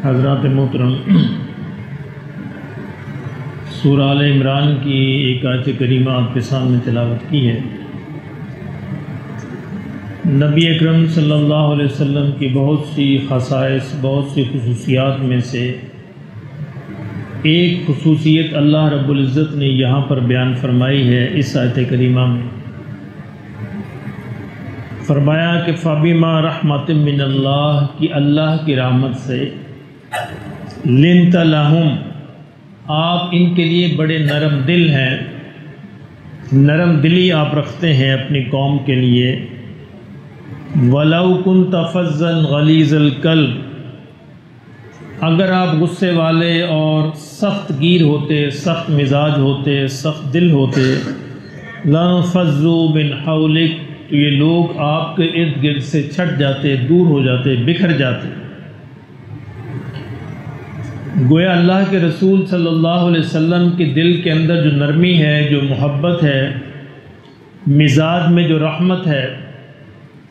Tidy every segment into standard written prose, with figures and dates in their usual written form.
حضرات محترم، سورہ آل عمران کی ایک آیت کریمہ آپ کے سامنے تلاوت کی ہے۔ نبی اکرم صلی اللہ علیہ وسلم کی بہت سی خصائص، بہت سی خصوصیات میں سے ایک خصوصیت اللہ رب العزت نے یہاں پر بیان فرمائی ہے۔ اس آیت کریمہ میں فرمایا کہ فَبِمَا رَحْمَةٍ مِّنَ اللَّهِ کہ اللہ کی رحمت سے لِنْتَ لَهُمْ آپ ان کے لیے بڑے نرم دل ہیں، نرم دلی آپ رکھتے ہیں اپنی قوم کے لیے۔ وَلَوْ كُنْتَ فَظًّا غَلِيظَ الْقَلْبِ اگر آپ غصے والے اور سخت گیر ہوتے، سخت مزاج ہوتے، سخت دل ہوتے، لَانفَضُّوا مِنْ حَوْلِكَ تو یہ لوگ آپ کے ارد گرد سے چھٹ جاتے، دور ہو جاتے، بکھر جاتے۔ گویا اللہ کے رسول صلی اللہ علیہ وسلم کے دل کے اندر جو نرمی ہے، جو محبت ہے، مزاج میں جو رحمت ہے،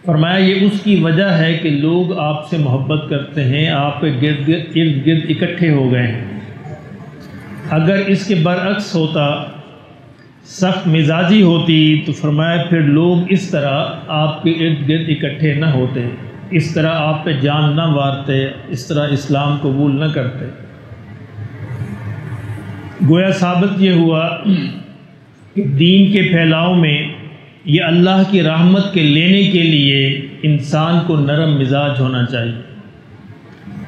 فرمایا یہ اس کی وجہ ہے کہ لوگ آپ سے محبت کرتے ہیں، آپ کے ارد گرد اکٹھے ہو گئے ہیں۔ اگر اس کے برعکس ہوتا، سخت مزاجی ہوتی، تو فرمایا پھر لوگ اس طرح آپ کے ارد گرد اکٹھے نہ ہوتے، اس طرح آپ پہ جان نہ مارتے، اس طرح اسلام قبول نہ کرتے۔ گویا ثابت یہ ہوا کہ دین کے پھیلاؤ میں یہ اللہ کی رحمت کے لینے کے لیے انسان کو نرم مزاج ہونا چاہیے۔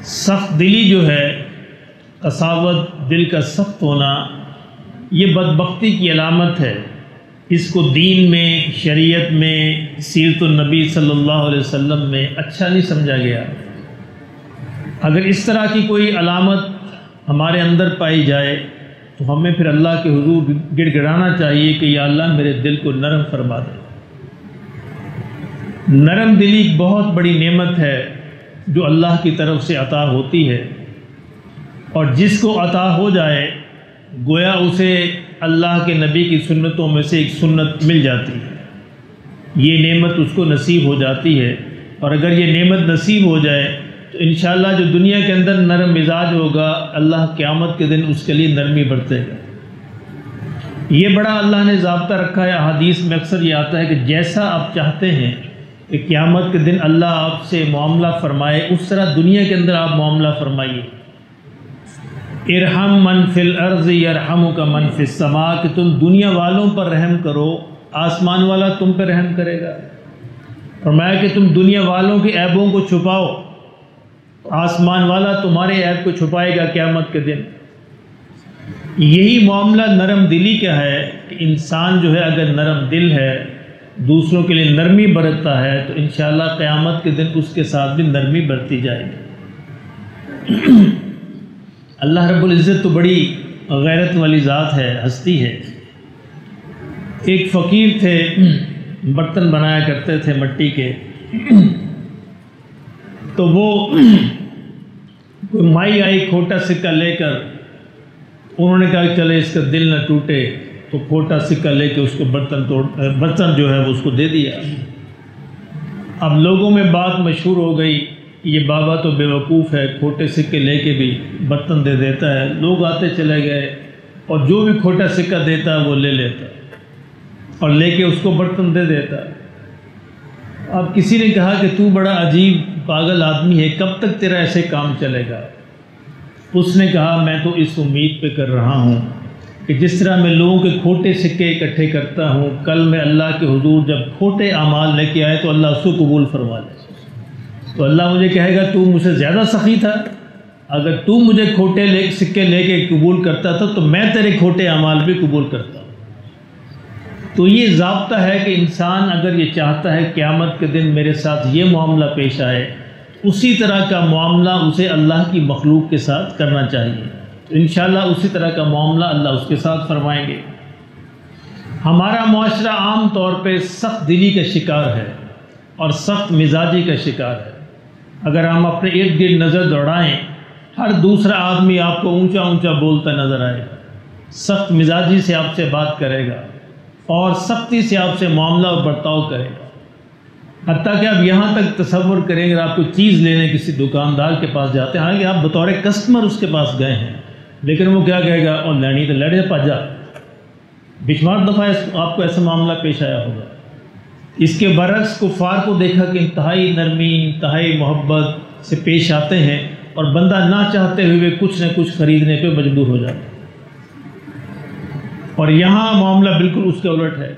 سخت دلی جو ہے، قساوت، دل کا سخت ہونا، یہ بدبختی کی علامت ہے۔ اس کو دین میں، شریعت میں، سیرت النبی صلی اللہ علیہ وسلم میں اچھا نہیں سمجھا گیا۔ اگر اس طرح کی کوئی علامت ہمارے اندر پائی جائے تو ہمیں پھر اللہ کے حضور گڑ گڑانا چاہیے کہ یا اللہ میرے دل کو نرم فرما دے۔ نرم دلی ایک بہت بڑی نعمت ہے جو اللہ کی طرف سے عطا ہوتی ہے، اور جس کو عطا ہو جائے گویا اسے اللہ کے نبی کی سنتوں میں سے ایک سنت مل جاتی ہے، یہ نعمت اس کو نصیب ہو جاتی ہے۔ اور اگر یہ نعمت نصیب ہو جائے تو انشاءاللہ جو دنیا کے اندر نرم مزاج ہوگا، اللہ قیامت کے دن اس کے لیے نرمی برتے گا۔ یہ بڑا اللہ نے ضابطہ رکھا ہے، احادیث میں اکثر یہ آتا ہے کہ جیسا آپ چاہتے ہیں کہ قیامت کے دن اللہ آپ سے معاملہ فرمائے، اس طرح دنیا کے اندر آپ معاملہ فرمائیے۔ ارحم من فی الارض یرحمک من فی السماء کہ تم دنیا والوں پر رحم کرو، آسمان والا تم پہ رحم کرے گا۔ فرمایا کہ تم دنیا والوں کے عیبوں کو چھپاؤ، آسمان والا تمہارے عیب کو چھپائے گا قیامت کے دن۔ یہی معاملہ نرم دلی کا ہے کہ انسان جو ہے اگر نرم دل ہے، دوسروں کے لیے نرمی برتتا ہے تو انشاءاللہ قیامت کے دن اس کے ساتھ بھی نرمی برتی جائے گی۔ اللہ رب العزت تو بڑی غیرت والی ذات ہے، ہستی ہے۔ ایک فقیر تھے، برتن بنایا کرتے تھے مٹی کے، تو وہ کوئی مائی آئی کھوٹا سکہ لے کر، انہوں نے کہا چلے اس کا دل نہ ٹوٹے، تو کھوٹا سکہ لے کے اس کو برتن جو ہے وہ اس کو دے دیا۔ اب لوگوں میں بات مشہور ہو گئی، یہ بابا تو بے وقوف ہے، کھوٹے سکے لے کے بھی برتن دے دیتا ہے۔ لوگ آتے چلے گئے اور جو بھی کھوٹا سکہ دیتا ہے وہ لے لیتا اور لے کے اس کو برتن دے دیتا۔ اب کسی نے کہا کہ تو بڑا عجیب پاگل آدمی ہے، کب تک تیرا ایسے کام چلے گا؟ اس نے کہا میں تو اس امید پہ کر رہا ہوں کہ جس طرح میں لوگوں کے کھوٹے سکے اکٹھے کرتا ہوں، کل میں اللہ کے حضور جب کھوٹے اعمال لے کے آئے تو اللہ اس کو قبول فرما لے، تو اللہ مجھے کہے گا تو مجھ سے زیادہ سخی تھا، اگر تو مجھے کھوٹے سکے لے کے قبول کرتا تھا تو میں تیرے کھوٹے اعمال بھی قبول کرتا ہوں۔ تو یہ ضابطہ ہے کہ انسان اگر یہ چاہتا ہے قیامت کے دن میرے ساتھ یہ معاملہ پیش آئے، اسی طرح کا معاملہ اسے اللہ کی مخلوق کے ساتھ کرنا چاہیے، تو انشاءاللہ اسی طرح کا معاملہ اللہ اس کے ساتھ فرمائیں گے۔ ہمارا معاشرہ عام طور پہ سخت دلی کا شکار ہے اور سخت مزاجی کا شکار ہے۔ اگر ہم اپنے ارد گرد نظر دوڑائیں، ہر دوسرا آدمی آپ کو اونچا اونچا بولتا نظر آئے گا، سخت مزاجی سے آپ سے بات کرے گا اور سختی سے آپ سے معاملہ اور برتاؤ کرے گا۔ حتیٰ کہ آپ یہاں تک تصور کریں، اگر آپ کوئی چیز لینے کسی دکاندار کے پاس جاتے ہیں، حالانکہ آپ بطور کسٹمر اس کے پاس گئے ہیں، لیکن وہ کیا کہے گا، اور لینی تو لڑے پاجا۔ بشمار دفعہ آپ کو ایسا معاملہ پیش آیا ہوگا۔ اس کے برعکس کفار کو دیکھا کہ انتہائی نرمی، انتہائی محبت سے پیش آتے ہیں، اور بندہ نہ چاہتے ہوئے کچھ نہ کچھ خریدنے پہ مجبور ہو جاتا ہے۔ اور یہاں معاملہ بالکل اس کے الٹ ہے۔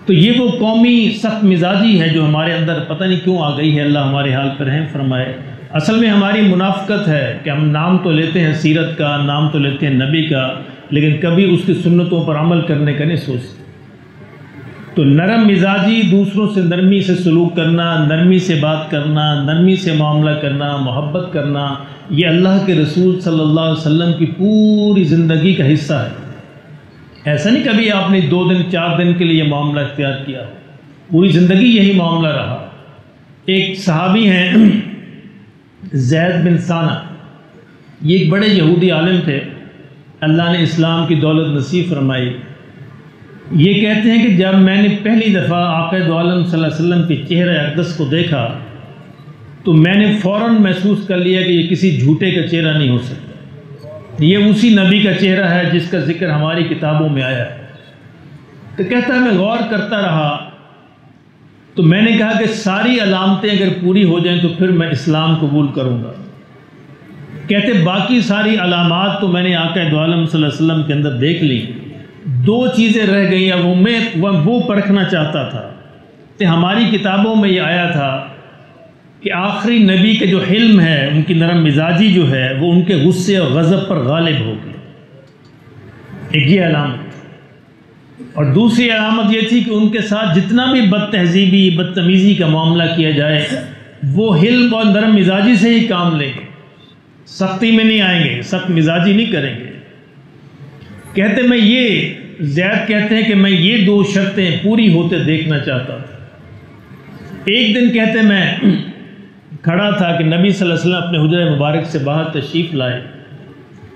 تو یہ وہ قومی سخت مزاجی ہے جو ہمارے اندر پتہ نہیں کیوں آ گئی ہے، اللہ ہمارے حال پر رحم فرمائے۔ اصل میں ہماری منافقت ہے کہ ہم نام تو لیتے ہیں سیرت کا، نام تو لیتے ہیں نبی کا، لیکن کبھی اس کی سنتوں پر عمل کرنے کا نہیں سوچتے۔ تو نرم مزاجی، دوسروں سے نرمی سے سلوک کرنا، نرمی سے بات کرنا، نرمی سے معاملہ کرنا، محبت کرنا، یہ اللہ کے رسول صلی اللہ علیہ وسلم کی پوری زندگی کا حصہ ہے۔ ایسا نہیں کبھی آپ نے 2 دن 4 دن کے لیے یہ معاملہ اختیار کیا، پوری زندگی یہی معاملہ رہا۔ ایک صحابی ہیں زید بن ثانہ، یہ ایک بڑے یہودی عالم تھے، اللہ نے اسلام کی دولت نصیب فرمائی۔ یہ کہتے ہیں کہ جب میں نے پہلی دفعہ آقا دو عالم صلی اللہ علیہ وسلم کے چہرہ اقدس کو دیکھا تو میں نے فوراً محسوس کر لیا کہ یہ کسی جھوٹے کا چہرہ نہیں ہو سکتا، یہ اسی نبی کا چہرہ ہے جس کا ذکر ہماری کتابوں میں آیا ہے۔ تو کہتا ہے میں غور کرتا رہا تو میں نے کہا کہ ساری علامتیں اگر پوری ہو جائیں تو پھر میں اسلام قبول کروں گا۔ کہتے باقی ساری علامات تو میں نے آقا دو عالم صلی اللہ علیہ وسلم کے اندر دیکھ لی، 2 چیزیں رہ گئیں، وہ پرکھنا چاہتا تھا کہ ہماری کتابوں میں یہ آیا تھا کہ آخری نبی کے جو حلم ہے، ان کی نرم مزاجی جو ہے، وہ ان کے غصے اور غضب پر غالب ہوگی۔ ایک یہ علامت، اور دوسری علامت یہ تھی کہ ان کے ساتھ جتنا بھی بد تہذیبی، بدتمیزی کا معاملہ کیا جائے، وہ حلم اور نرم مزاجی سے ہی کام لیں گے، سختی میں نہیں آئیں گے، سخت مزاجی نہیں کریں گے۔ کہتے میں یہ زید کہتے ہیں کہ میں یہ 2 شرطیں پوری ہوتے دیکھنا چاہتا تھا۔ ایک دن کہتے میں کھڑا تھا کہ نبی صلی اللہ علیہ وسلم اپنے حجرہ مبارک سے باہر تشریف لائے،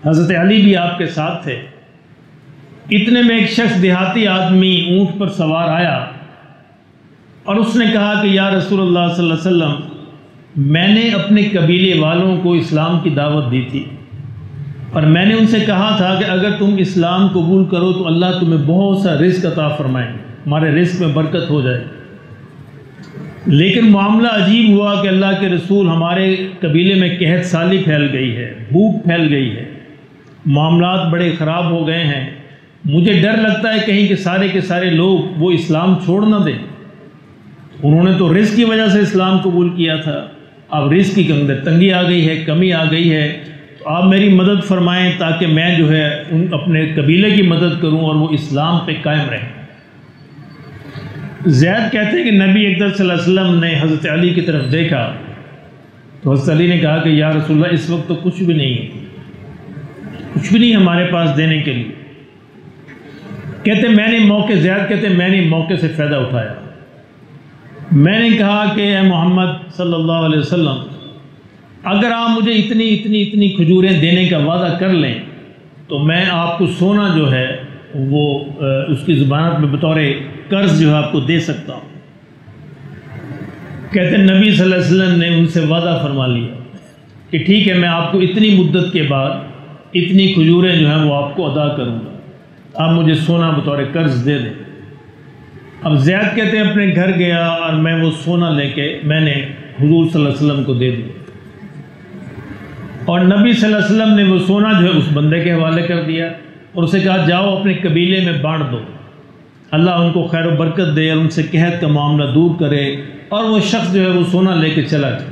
حضرت علی بھی آپ کے ساتھ تھے۔ اتنے میں ایک شخص دیہاتی آدمی اونٹ پر سوار آیا اور اس نے کہا کہ یا رسول اللہ صلی اللہ علیہ وسلم، میں نے اپنے قبیلے والوں کو اسلام کی دعوت دی تھی، اور میں نے ان سے کہا تھا کہ اگر تم اسلام قبول کرو تو اللہ تمہیں بہت سا رزق عطا فرمائیں گے، ہمارے رزق میں برکت ہو جائے۔ لیکن معاملہ عجیب ہوا کہ اللہ کے رسول، ہمارے قبیلے میں قحط سالی پھیل گئی ہے، بھوک پھیل گئی ہے، معاملات بڑے خراب ہو گئے ہیں، مجھے ڈر لگتا ہے کہیں کہ سارے کے سارے لوگ وہ اسلام چھوڑ نہ دیں۔ انہوں نے تو رزق کی وجہ سے اسلام قبول کیا تھا، اب رزق کی اندر تنگی آ گئی ہے، کمی آ گئی ہے، تو آپ میری مدد فرمائیں تاکہ میں جو ہے اپنے قبیلے کی مدد کروں اور وہ اسلام پہ قائم رہیں۔ زید کہتے ہیں کہ نبی اکرم صلی اللہ علیہ وسلم نے حضرت علی کی طرف دیکھا تو حضرت علی نے کہا کہ یا رسول اللہ، اس وقت تو کچھ بھی نہیں ہے، کچھ بھی نہیں ہمارے پاس دینے کے لیے۔ کہتے زید کہتے میں نے موقع سے فائدہ اٹھایا، میں نے کہا کہ اے محمد صلی اللہ علیہ وسلم، اگر آپ مجھے اتنی کھجوریں دینے کا وعدہ کر لیں تو میں آپ کو سونا جو ہے وہ اس کی ضمانت میں بطور قرض جو ہے آپ کو دے سکتا ہوں۔ کہتے ہیں نبی صلی اللہ علیہ وسلم نے ان سے وعدہ فرما لیا کہ ٹھیک ہے، میں آپ کو اتنی مدت کے بعد اتنی کھجوریں جو ہیں وہ آپ کو ادا کروں گا، آپ مجھے سونا بطور قرض دے دیں۔ اب زید کہتے ہیں اپنے گھر گیا اور میں وہ سونا لے کے میں نے حضور صلی اللہ علیہ وسلم کو دے دیا، اور نبی صلی اللہ علیہ وسلم نے وہ سونا جو ہے اس بندے کے حوالے کر دیا اور اسے کہا جاؤ اپنے قبیلے میں بانٹ دو، اللہ ان کو خیر و برکت دے اور ان سے قحط کا معاملہ دور کرے۔ اور وہ شخص جو ہے وہ سونا لے کے چلا گیا۔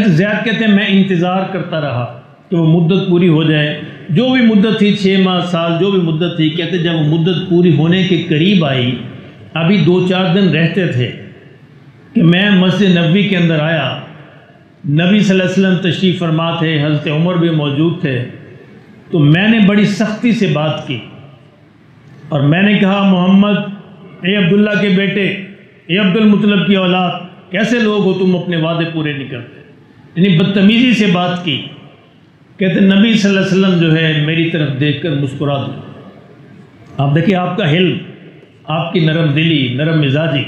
زید کہتے ہیں میں انتظار کرتا رہا کہ وہ مدت پوری ہو جائے، جو بھی مدت تھی 6 ماہ سال جو بھی مدت تھی۔ کہتے جب وہ مدت پوری ہونے کے قریب آئی، ابھی 2-4 دن رہتے تھے کہ میں مسجد نبوی کے اندر آیا، نبی صلی اللہ علیہ وسلم تشریف فرما تھے، حضرت عمر بھی موجود تھے، تو میں نے بڑی سختی سے بات کی اور میں نے کہا محمد، اے عبداللہ کے بیٹے، اے عبد المطلب کی اولاد، کیسے لوگ ہو تم اپنے وعدے پورے نہیں کرتے، یعنی بدتمیزی سے بات کی۔ کہتے نبی صلی اللہ علیہ وسلم جو ہے میری طرف دیکھ کر مسکرا دیا۔ آپ دیکھیں آپ کا حلم، آپ کی نرم دلی، نرم مزاجی۔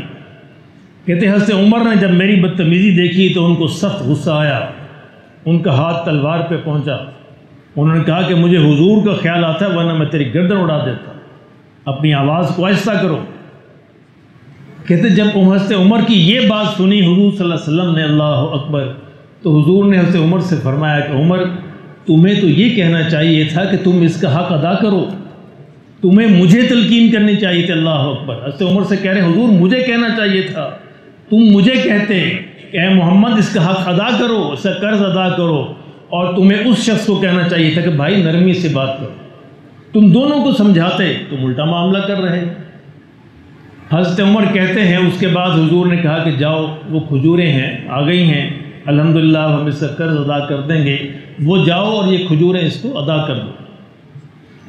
کہتے حضرت عمر نے جب میری بدتمیزی دیکھی تو ان کو سخت غصہ آیا، ان کا ہاتھ تلوار پہ پہنچا، انہوں نے کہا کہ مجھے حضور کا خیال آتا ہے ورنہ میں تیری گردن اڑا دیتا، اپنی آواز کو آہستہ کرو۔ کہتے جب حضرت عمر کی یہ بات سنی حضور صلی اللہ علیہ وسلم نے، اللہ اکبر، تو حضور نے حضرت عمر سے فرمایا کہ عمر تمہیں تو یہ کہنا چاہیے تھا کہ تم اس کا حق ادا کرو، تمہیں مجھے تلقین کرنی چاہیے تھی۔ اللہ اکبر، حضرت عمر سے کہہ رہے حضور مجھے کہنا چاہیے تھا، تم مجھے کہتے کہ اے محمد اس کا حق ادا کرو، اس کا قرض ادا کرو، اور تمہیں اس شخص کو کہنا چاہیے تھا کہ بھائی نرمی سے بات کرو، تم دونوں کو سمجھاتے، تم الٹا معاملہ کر رہے۔ حضرت عمر کہتے ہیں اس کے بعد حضور نے کہا کہ جاؤ وہ کھجوریں ہیں آ گئی ہیں، الحمدللہ ہم اس کا قرض ادا کر دیں گے، وہ جاؤ اور یہ کھجوریں اس کو ادا کر دو،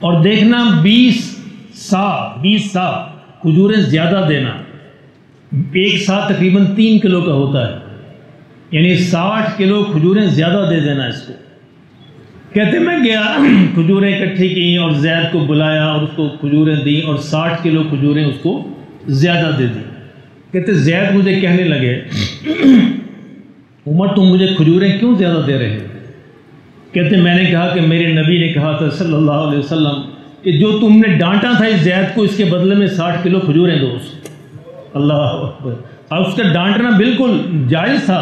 اور دیکھنا 20 سا کھجوریں زیادہ دینا، ایک سا تقریباً 3 کلو کا ہوتا ہے، یعنی 60 کلو کھجوریں زیادہ دے دینا اس کو۔ کہتے میں گیا، کھجوریں اکٹھی کی اور زید کو بلایا اور اس کو کھجوریں دیں اور 60 کلو کھجوریں اس کو زیادہ دے دی۔ کہتے زید مجھے کہنے لگے عمر تم مجھے کھجوریں کیوں زیادہ دے رہے ہو؟ کہتے میں نے کہا کہ میرے نبی نے کہا تھا صلی اللہ علیہ وسلم کہ جو تم نے ڈانٹا تھا اس زید کو، اس کے بدلے میں 60 کلو کھجوریں دو اس کو۔ اللہ اکبر، اور اس کا ڈانٹنا بالکل جائز تھا،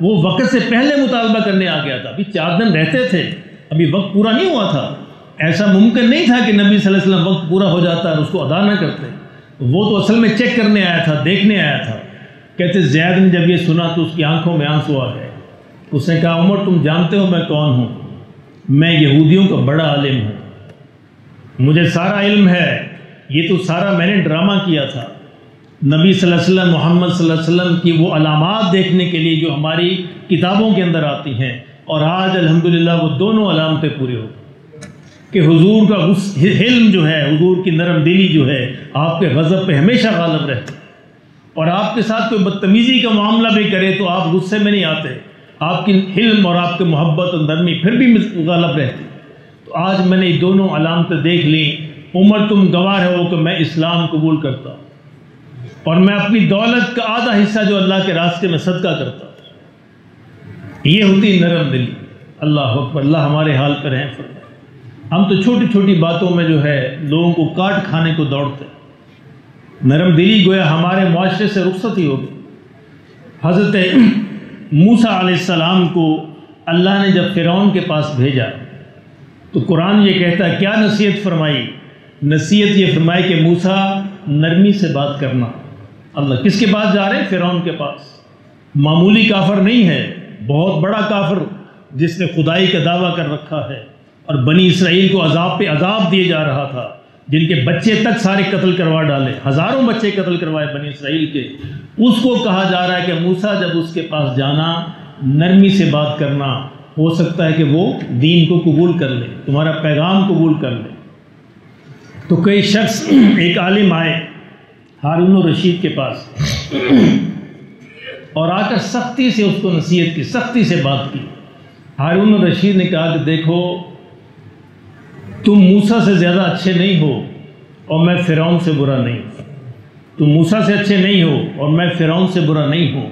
وہ وقت سے پہلے مطالبہ کرنے آ گیا تھا، ابھی 4 دن رہتے تھے، ابھی وقت پورا نہیں ہوا تھا، ایسا ممکن نہیں تھا کہ نبی صلی اللہ علیہ وسلم وقت پورا ہو جاتا اور اس کو ادا نہ کرتے، وہ تو اصل میں چیک کرنے آیا تھا، دیکھنے آیا تھا۔ کہتے زید نے جب یہ سنا تو اس کی آنکھوں میں آنسو آ گئے، اس نے کہا عمر تم جانتے ہو میں کون ہوں؟ میں یہودیوں کا بڑا عالم ہوں، مجھے سارا علم ہے، یہ تو سارا میں نے ڈرامہ کیا تھا۔ نبی صلی اللہ علیہ وسلم، محمد صلی اللہ علیہ وسلم کی وہ علامات دیکھنے کے لیے جو ہماری کتابوں کے اندر آتی ہیں، اور آج الحمدللہ وہ دونوں علامتیں پوری ہو کہ حضور کا حلم جو ہے، حضور کی نرم دلی جو ہے آپ کے غضب پہ ہمیشہ غالب رہتی، اور آپ کے ساتھ کوئی بدتمیزی کا معاملہ بھی کرے تو آپ غصے میں نہیں آتے، آپ کی حلم اور آپ کے محبت اور نرمی پھر بھی غالب رہتی۔ تو آج میں نے یہ دونوں علامتیں دیکھ لیں۔ عمر تم گواہ ہو کہ میں اسلام قبول کرتا ہوں، اور میں اپنی دولت کا آدھا حصہ جو اللہ کے راستے میں صدقہ کرتا ہوں۔ یہ ہوتی نرم دلی۔ اللہ اکبر، اللہ ہمارے حال پر رحم فرمائے۔ ہم تو چھوٹی چھوٹی باتوں میں جو ہے لوگوں کو کاٹ کھانے کو دوڑتے ہیں۔ نرم دلی گویا ہمارے معاشرے سے رخصت ہی ہوگی۔ حضرت موسیٰ علیہ السلام کو اللہ نے جب فرعون کے پاس بھیجا تو قرآن یہ کہتا ہے کیا نصیحت فرمائی؟ نصیحت یہ فرمائی کہ موسیٰ نرمی سے بات کرنا۔ اللہ کس کے پاس جا رہے ہیں؟ فرعون کے پاس۔ معمولی کافر نہیں ہے، بہت بڑا کافر جس نے خدائی کا دعویٰ کر رکھا ہے، اور بنی اسرائیل کو عذاب پہ عذاب دیے جا رہا تھا، جن کے بچے تک سارے قتل کروا ڈالے، ہزاروں بچے قتل کروائے بنی اسرائیل کے۔ اس کو کہا جا رہا ہے کہ موسیٰ جب اس کے پاس جانا نرمی سے بات کرنا، ہو سکتا ہے کہ وہ دین کو قبول کر لے، تمہارا پیغام قبول کر لے۔ تو کئی شخص، ایک عالم آئے ہارون الرشید کے پاس اور آ کر سختی سے اس کو نصیحت کی، سختی سے بات کی۔ ہارون الرشید نے کہا کہ دیکھو تم موسیٰ سے زیادہ اچھے نہیں ہو اور میں فرعون سے برا نہیں ہوں، تم موسیٰ سے اچھے نہیں ہو اور میں فرعون سے برا نہیں ہوں۔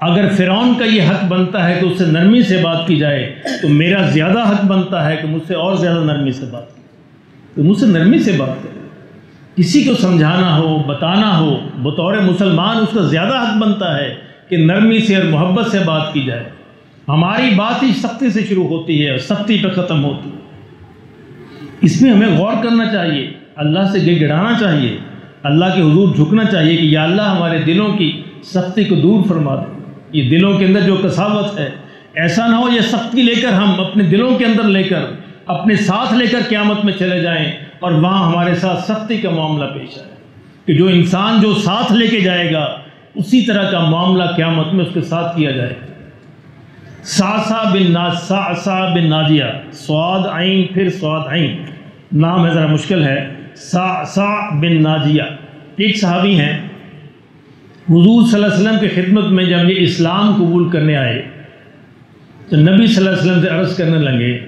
اگر فرعون کا یہ حق بنتا ہے کہ اس سے نرمی سے بات کی جائے تو میرا زیادہ حق بنتا ہے کہ مجھ سے اور زیادہ نرمی سے بات کی، تو مجھ سے نرمی سے بات کرے۔ کسی کو سمجھانا ہو، بتانا ہو، بطور مسلمان اس کا زیادہ حق بنتا ہے کہ نرمی سے اور محبت سے بات کی جائے۔ ہماری بات ہی سختی سے شروع ہوتی ہے اور سختی پہ ختم ہوتی ہے۔ اس میں ہمیں غور کرنا چاہیے، اللہ سے گڑ گڑانا چاہیے، اللہ کے حضور جھکنا چاہیے کہ یا اللہ ہمارے دلوں کی سختی کو دور فرما دے۔ یہ دلوں کے اندر جو قساوت ہے، ایسا نہ ہو یہ سختی لے کر ہم اپنے دلوں کے اندر لے کر اپنے ساتھ لے کر قیامت میں چلے جائیں اور وہاں ہمارے ساتھ سختی کا معاملہ پیش آئے، کہ جو انسان جو ساتھ لے کے جائے گا اسی طرح کا معاملہ قیامت میں اس کے ساتھ کیا جائے گا۔ سعصع بن ناجیہ، صاد عین پھر صاد عین، نام ہے ذرا مشکل ہے۔ سعصع بن ناجیہ ایک صحابی ہیں، حضور صلی اللہ علیہ وسلم کی خدمت میں جب یہ اسلام قبول کرنے آئے تو نبی صلی اللہ علیہ وسلم سے عرض کرنے لگے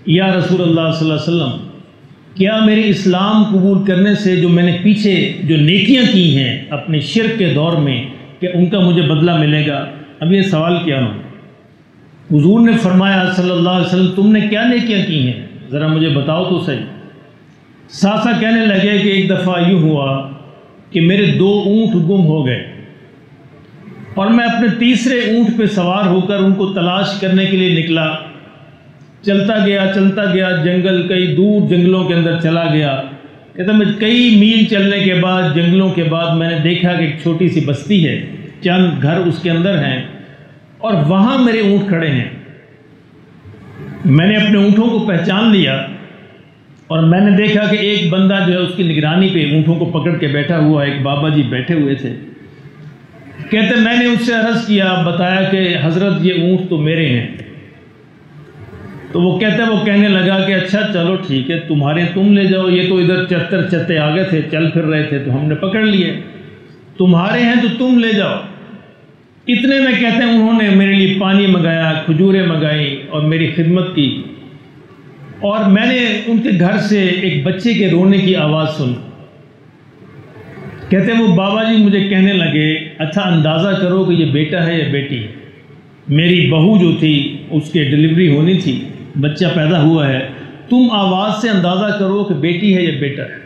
یا رسول اللہ صلی اللہ علیہ وسلم کیا میرے اسلام قبول کرنے سے جو میں نے پیچھے جو نیکیاں کی ہیں اپنے شرک کے دور میں، کہ ان کا مجھے بدلہ ملے گا؟ اب یہ سوال کیا ہوں؟ حضور نے فرمایا صلی اللہ علیہ وسلم تم نے کیا نیکیاں کی ہیں، ذرا مجھے بتاؤ تو صحیح۔ ساسا کہنے لگے کہ ایک دفعہ یوں ہوا کہ میرے 2 اونٹ گم ہو گئے، اور میں اپنے تیسرے اونٹ پہ سوار ہو کر ان کو تلاش کرنے کے لیے نکلا۔ چلتا گیا جنگل، کئی دور جنگلوں کے اندر چلا گیا۔ کہتا میں کئی میل چلنے کے بعد، جنگلوں کے بعد، میں نے دیکھا کہ ایک چھوٹی سی بستی ہے، چند گھر اس کے اندر ہیں، اور وہاں میرے اونٹ کھڑے ہیں۔ میں نے اپنے اونٹوں کو پہچان لیا، اور میں نے دیکھا کہ ایک بندہ جو ہے اس کی نگرانی پہ اونٹوں کو پکڑ کے بیٹھا ہوا، ایک بابا جی بیٹھے ہوئے تھے۔ کہتے میں نے اس سے عرض کیا، بتایا کہ حضرت یہ اونٹ تو میرے ہیں۔ تو وہ کہنے لگا کہ اچھا چلو ٹھیک ہے، تمہارے تم لے جاؤ، یہ تو ادھر چتے آگے تھے، چل پھر رہے تھے تو ہم نے پکڑ لیے، تمہارے ہیں تو تم لے جاؤ۔ اتنے میں کہتے ہیں انہوں نے میرے لیے پانی منگایا، کھجوریں منگائی اور میری خدمت کی، اور میں نے ان کے گھر سے ایک بچے کے رونے کی آواز سنی۔ کہتے ہیں وہ بابا جی مجھے کہنے لگے اچھا اندازہ کرو کہ یہ بیٹا ہے یا بیٹی ہے۔ میری بہو جو تھی اس کے ڈلیوری ہونی تھی، بچہ پیدا ہوا ہے، تم آواز سے اندازہ کرو کہ بیٹی ہے یا بیٹا ہے۔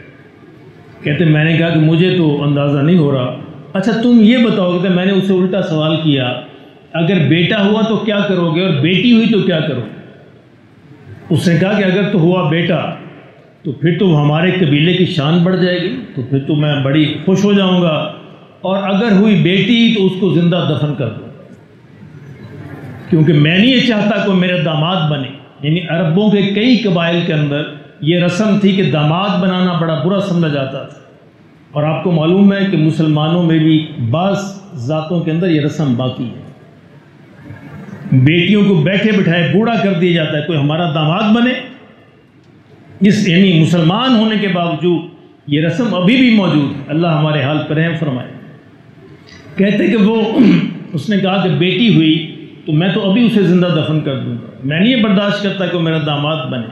کہتے میں نے کہا کہ مجھے تو اندازہ نہیں ہو رہا۔ اچھا تم یہ بتاؤ، کہ میں نے اس سے الٹا سوال کیا، اگر بیٹا ہوا تو کیا کرو گے، اور بیٹی ہوئی تو کیا کرو؟ اس نے کہا کہ اگر تو ہوا بیٹا تو پھر تو ہمارے قبیلے کی شان بڑھ جائے گی، تو پھر تو میں بڑی خوش ہو جاؤں گا، اور اگر ہوئی بیٹی تو اس کو زندہ دفن کر دو، کیونکہ میں نہیں یہ چاہتا کوئی میرا داماد بنے۔ یعنی عربوں کے کئی قبائل کے اندر یہ رسم تھی کہ داماد بنانا بڑا برا سمجھا جاتا تھا، اور آپ کو معلوم ہے کہ مسلمانوں میں بھی بعض ذاتوں کے اندر یہ رسم باقی ہے۔ بیٹیوں کو بیٹھے بٹھائے بوڑھا کر دیا جاتا ہے، کوئی ہمارا داماد بنے، یعنی مسلمان ہونے کے باوجود یہ رسم ابھی بھی موجود ہے۔ اللہ ہمارے حال پر رحم فرمائے۔ کہتے کہ وہ اس نے کہا کہ بیٹی ہوئی تو میں تو ابھی اسے زندہ دفن کر دوں گا، میں نہیں یہ برداشت کرتا کہ میرا داماد بنے۔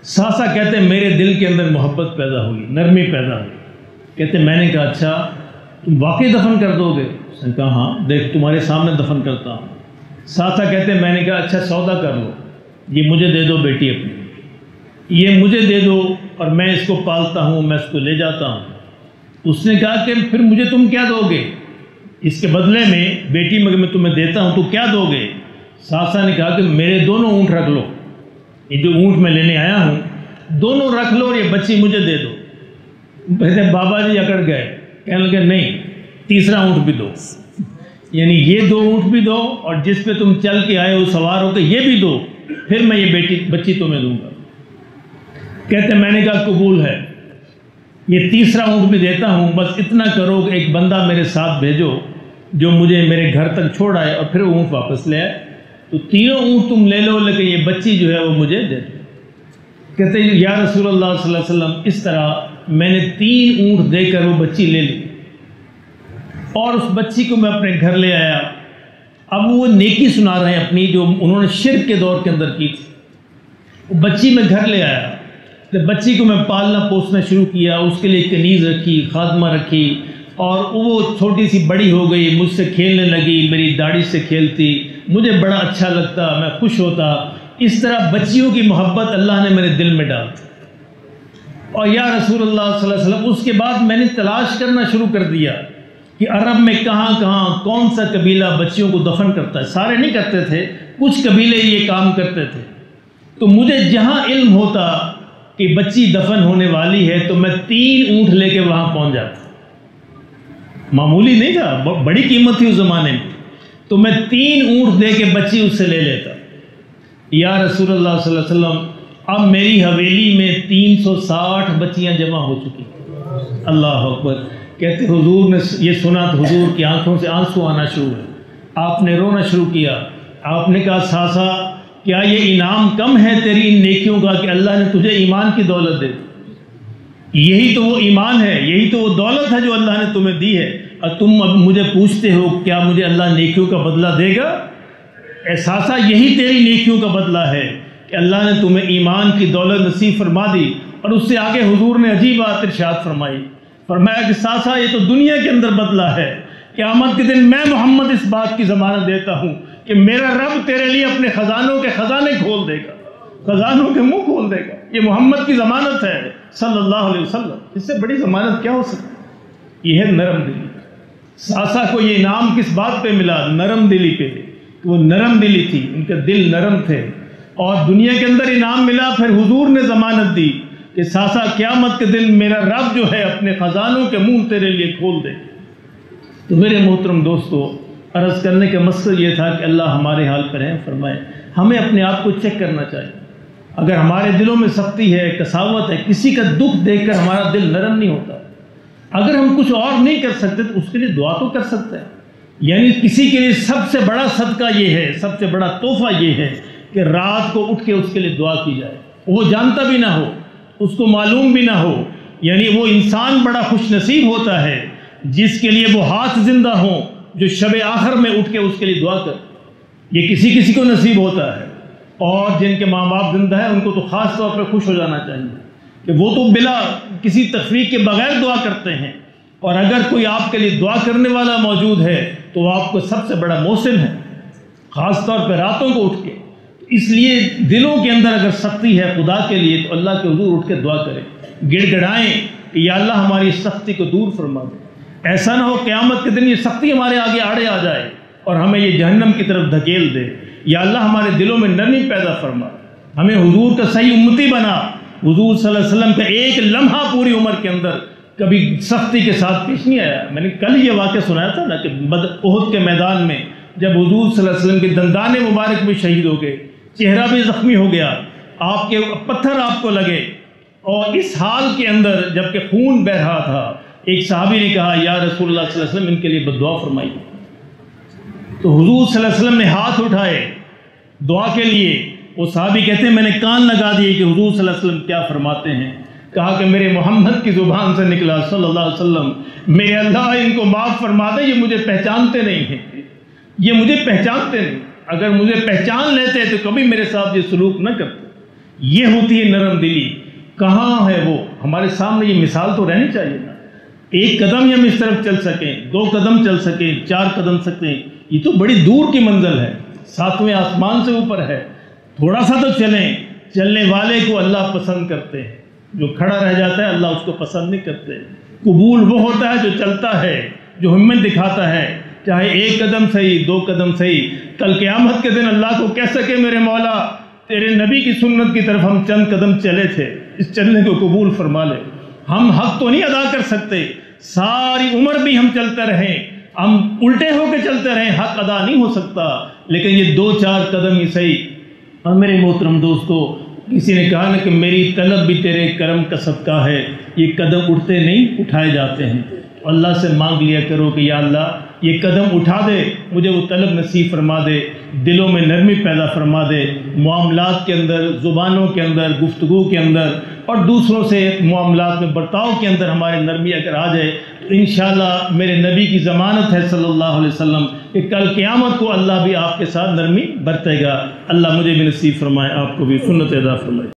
ساسا کہتے میرے دل کے اندر محبت پیدا ہوئی، نرمی پیدا ہوئی۔ کہتے میں نے کہا اچھا تم واقعی دفن کر دو گے؟ اس نے کہا ہاں دیکھ تمہارے سامنے دفن کرتا ہوں۔ ساسا کہتے میں نے کہا اچھا سودا کر لو، یہ مجھے دے دو بیٹی اپنی، یہ مجھے دے دو اور میں اس کو پالتا ہوں، میں اس کو لے جاتا ہوں۔ اس نے کہا کہ پھر مجھے تم کیا دو گے اس کے بدلے میں؟ بیٹی مگر میں تمہیں دیتا ہوں تو کیا دو گے؟ ساسا نے کہا کہ میرے دونوں اونٹ رکھ لو، یہ جو اونٹ میں لینے آیا ہوں دونوں رکھ لو، اور یہ بچی مجھے دے دو۔ کہتے بابا جی اکڑ گئے، کہنے لگے نہیں تیسرا اونٹ بھی دو، یعنی یہ 2 اونٹ بھی دو، اور جس پہ تم چل کے آئے ہو سوار ہو کے یہ بھی دو، پھر میں یہ بچی تمہیں دوں گا۔ کہتے میں نے کہا قبول ہے، یہ تیسرا اونٹ بھی دیتا ہوں، بس اتنا کرو کہ ایک بندہ میرے ساتھ بھیجو جو مجھے میرے گھر تک چھوڑ آئے اور پھر اونٹ واپس لے آئے۔ تو 3 اونٹ تم لے لو، لیکن یہ بچی جو ہے وہ مجھے دے دو۔ کہتے یا رسول اللہ صلی اللہ علیہ وسلم اس طرح میں نے 3 اونٹ دے کر وہ بچی لے لی، اور اس بچی کو میں اپنے گھر لے آیا۔ اب وہ نیکی سنا رہے ہیں اپنی جو انہوں نے شرک کے دور کے اندر کی تھی۔ وہ بچی میں گھر لے آیا، بچی کو میں پالنا پوسنا شروع کیا، اس کے لیے کنیز رکھی، خادمہ رکھی، اور وہ چھوٹی سی بڑی ہو گئی، مجھ سے کھیلنے لگی، میری داڑھی سے کھیلتی، مجھے بڑا اچھا لگتا، میں خوش ہوتا۔ اس طرح بچیوں کی محبت اللہ نے میرے دل میں ڈال دی۔ اور یا رسول اللہ صلی اللہ علیہ وسلم اس کے بعد میں نے تلاش کرنا شروع کر دیا کہ عرب میں کہاں کہاں کون سا قبیلہ بچیوں کو دفن کرتا ہے۔ سارے نہیں کرتے تھے، کچھ قبیلے یہ کام کرتے تھے۔ تو مجھے جہاں علم ہوتا کہ بچی دفن ہونے والی ہے تو میں 3 اونٹ لے کے وہاں پہنچ جاتا۔ معمولی نہیں تھا، بڑی قیمت تھی اس زمانے میں، تو میں 3 اونٹ دے کے بچی اس سے لے لیتا۔ یا رسول اللہ صلی اللہ علیہ وسلم اب میری حویلی میں 360 بچیاں جمع ہو چکی۔ اللہ اکبر۔ کہتے حضور نے یہ سنا تو حضور کی آنکھوں سے آنسو آنا شروع ہوئے، آپ نے رونا شروع کیا۔ آپ نے کہا ساسا کیا یہ انعام کم ہے تیری ان نیکیوں کا کہ اللہ نے تجھے ایمان کی دولت دے دی؟ یہی تو وہ ایمان ہے، یہی تو وہ دولت ہے جو اللہ نے تمہیں دی ہے، اور تم اب مجھے پوچھتے ہو کیا مجھے اللہ نیکیوں کا بدلہ دے گا؟ اے ساسا یہی تیری نیکیوں کا بدلہ ہے کہ اللہ نے تمہیں ایمان کی دولت نصیب فرما دی، اور اس سے آگے حضور نے عجیب بات ارشاد فرمائی، فرمایا کہ ساسا یہ تو دنیا کے اندر بدلہ ہے، قیامت کے دن میں محمد اس بات کی ضمانت دیتا ہوں کہ میرا رب تیرے لیے اپنے خزانوں کے خزانے کھول دے گا، خزانوں کے منہ کھول دے گا۔ یہ محمد کی ضمانت ہے صلی اللہ علیہ وسلم، اس سے بڑی ضمانت کیا ہو سکتی؟ یہ ہے نرم دلی۔ ساسا کو یہ انعام کس بات پہ ملا؟ نرم دلی پہ، وہ نرم دلی تھی، ان کے دل نرم تھے، اور دنیا کے اندر انعام ملا۔ پھر حضور نے ضمانت دی کہ ساسا قیامت کے دن میرا رب جو ہے اپنے خزانوں کے منہ تیرے لیے کھول دے۔ تو میرے محترم دوستو، عرض کرنے کا مقصد یہ تھا کہ اللہ ہمارے حال پر رحم فرمائے۔ ہمیں اپنے آپ کو چیک کرنا چاہیے، اگر ہمارے دلوں میں سختی ہے، قساوت ہے، کسی کا دکھ دیکھ کر ہمارا دل نرم نہیں ہوتا، اگر ہم کچھ اور نہیں کر سکتے تو اس کے لیے دعا تو کر سکتے ہیں۔ یعنی کسی کے لیے سب سے بڑا صدقہ یہ ہے، سب سے بڑا تحفہ یہ ہے کہ رات کو اٹھ کے اس کے لیے دعا کی جائے، وہ جانتا بھی نہ ہو، اس کو معلوم بھی نہ ہو۔ یعنی وہ انسان بڑا خوش نصیب ہوتا ہے جس کے لیے وہ ہاتھ زندہ ہوں جو شب آخر میں اٹھ کے اس کے لیے دعا کر۔ یہ کسی کسی کو نصیب ہوتا ہے، اور جن کے ماں باپ زندہ ہیں ان کو تو خاص طور پر خوش ہو جانا چاہیے کہ وہ تو بلا کسی تفریق کے بغیر دعا کرتے ہیں، اور اگر کوئی آپ کے لیے دعا کرنے والا موجود ہے تو وہ آپ کو سب سے بڑا محسن ہے، خاص طور پہ راتوں کو اٹھ کے۔ اس لیے دلوں کے اندر اگر سختی ہے خدا کے لیے تو اللہ کے حضور اٹھ کے دعا کریں، گڑ گڑائیں کہ یا اللہ ہماری اس سختی کو دور فرما دے۔ ایسا نہ ہو قیامت کے دن یہ سختی ہمارے آگے آڑے آ جائے اور ہمیں یہ جہنم کی طرف دھکیل دے۔ یا اللہ ہمارے دلوں میں نرمی پیدا فرما، ہمیں حضور کا صحیح امتی بنا۔ حضور صلی اللہ علیہ وسلم کا ایک لمحہ پوری عمر کے اندر کبھی سختی کے ساتھ پیش نہیں آیا۔ میں نے کل یہ واقعہ سنایا تھا نا کہ احد کے میدان میں جب حضور صلی اللہ علیہ وسلم کے دندان مبارک بھی شہید ہو گئے، چہرہ بھی زخمی ہو گیا، آپ کے پتھر آپ کو لگے، اور اس حال کے اندر جب کہ خون بہہ رہا تھا، ایک صحابی نے کہا یا رسول اللہ صلی اللہ علیہ وسلم ان کے لیے بد دعا فرمائی۔ تو حضور صلی اللہ علیہ وسلم نے ہاتھ اٹھائے دعا کے لیے۔ وہ صحابی کہتے ہیں میں نے کان لگا دیے کہ حضور صلی اللہ علیہ وسلم کیا فرماتے ہیں۔ کہا کہ میرے محمد کی زبان سے نکلا صلی اللہ علیہ وسلم، میرے اللہ ان کو معاف فرما دے، یہ مجھے پہچانتے نہیں ہیں، یہ مجھے پہچانتے نہیں، اگر مجھے پہچان لیتے تو کبھی میرے ساتھ یہ سلوک نہ کرتے۔ یہ ہوتی ہے نرم دلی۔ کہاں ہے وہ؟ ہمارے سامنے یہ مثال تو رہنی چاہیے نا۔ ایک قدم ہی ہم اس طرف چل سکیں، 2 قدم چل سکیں، 4 قدم سکیں، یہ تو بڑی دور کی منزل ہے، 7ویں آسمان سے اوپر ہے۔ تھوڑا سا تو چلیں۔ چلنے والے کو اللہ پسند کرتے ہیں، جو کھڑا رہ جاتا ہے اللہ اس کو پسند نہیں کرتے۔ قبول وہ ہوتا ہے جو چلتا ہے، جو ہمت دکھاتا ہے، چاہے 1 قدم صحیح، 2 قدم صحیح۔ کل قیامت کے دن اللہ کو کہہ سکے میرے مولا تیرے نبی کی سنت کی طرف ہم چند قدم چلے تھے، اس چلنے کو قبول فرما لے۔ ہم حق تو نہیں ادا کر سکتے، ساری عمر بھی ہم چلتے رہیں، ہم الٹے ہو کے چلتے رہیں، حق ادا نہیں ہو سکتا، لیکن یہ 2-4 قدم ہی صحیح۔ اور میرے محترم دوستو، کسی نے کہا نا کہ میری طلب بھی تیرے کرم کا صدقہ ہے۔ یہ قدم اٹھتے نہیں، اٹھائے جاتے ہیں۔ اللہ سے مانگ لیا کرو کہ یا اللہ یہ قدم اٹھا دے، مجھے وہ طلب نصیب فرما دے، دلوں میں نرمی پیدا فرما دے، معاملات کے اندر، زبانوں کے اندر، گفتگو کے اندر، اور دوسروں سے معاملات میں برتاؤ کے اندر ہمارے نرمی اگر آ جائے تو انشاءاللہ میرے نبی کی ضمانت ہے صلی اللہ علیہ وسلم کہ کل قیامت کو اللہ بھی آپ کے ساتھ نرمی برتے گا۔ اللہ مجھے بھی نصیب فرمائے، آپ کو بھی سنت ادا فرمائے۔